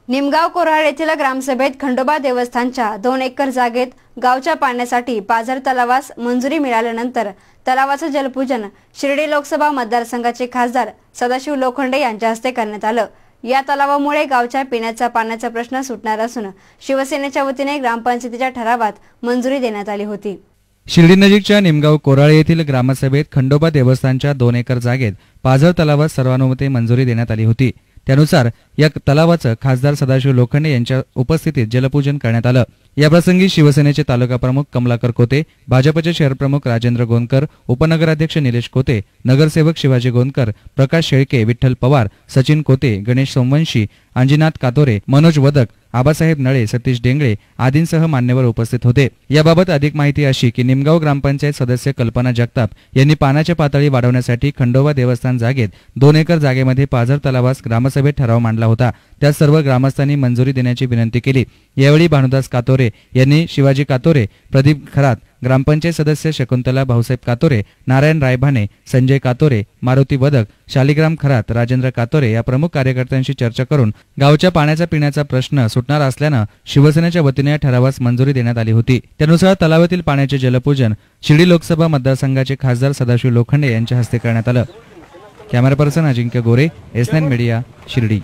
निमगाव कोराळ येथील ग्रामसभेत खंडोबा देवस्थानच्या 2 एकर जागेत गावच्या पाण्यासाठी पाझर तलावास मंजुरी मिळाल्यानंतर तलावाचे जलपूजन शिर्डी लोकसभा मतदारसंघाचे खासदार सदाशिव लोखंडे यांच्या हस्ते करण्यात आले। या तलावामुळे गावच्या पिण्याच्या पाण्याचा प्रश्न सुटणार असून शिवसेनेच्या वतीने ग्रामपंचायतीच्या ठरावात मंजुरी देण्यात आली होती। शिर्डी नजीकच्या निमगाव कोराळ येथील ग्रामसभेत खंडोबा देवस्थानच्या 2 एकर जागेत पाझर तलावास सर्वानुमते मंजुरी देण्यात आली होती। त्यानुसार या तलावाचं खासदार सदाशिव लोखंडे यांच्या उपस्थितीत जलपूजन करण्यात आलं। या प्रसंगी शिवसेनेचे तालुका प्रमुख कमलाकर कोते, भाजपचे शहर प्रमुख राजेंद्र गोंदकर, उपनगराध्यक्ष निलेश कोते, नगरसेवक शिवाजी गोंदकर, प्रकाश शेळके, विठ्ठल पवार, सचिन कोते, गणेश सोमवंशी, अंजिनाथ कातोरे, मनोज वदक, आबासाहेब नळे, सतीश डेंगळे आदींसह मान्यवर उपस्थित होते। याबाबत अधिक माहिती अशी की निमगाव ग्रामपंचायत सदस्य कल्पना जगताप यांनी पाण्याची पातळी वाढवण्यासाठी खंडोबा देवस्थान जागेत 2 एकर जागेमध्ये पाझर तलावास ग्रामसभेत ठराव मांडला होता। त्या सर्व ग्रामस्थांनी मंजुरी देण्याची विनंती केली। यावेळी भानुदास कातोरे यांनी शिवाजी कातोरे, प्रदीप खरात, ग्रामपंचायत सदस्य शकुंतला भाऊसाहेब कातोरे, नारायण रायभाने, संजय कातोरे, मारुती वदक, शालिग्राम खरात, राजेंद्र कातोरे या प्रमुख कार्यकर्त्यांशी चर्चा करून गावच्या पाण्याचा पिण्याचा प्रश्न सुटणार असल्याने शिवसेनेच्या वतीने या ठरावास मंजुरी देण्यात आली होती। त्यानुसार तलावातील पाण्याचे जलपूजन शिर्डी लोकसभा मतदारसंघाचे खासदार सदाशिव लोखंडे यांच्या हस्ते करण्यात आले। कॅमेरा पर्सन अजिंक्य गोरे, S9 मीडिया, शिर्डी।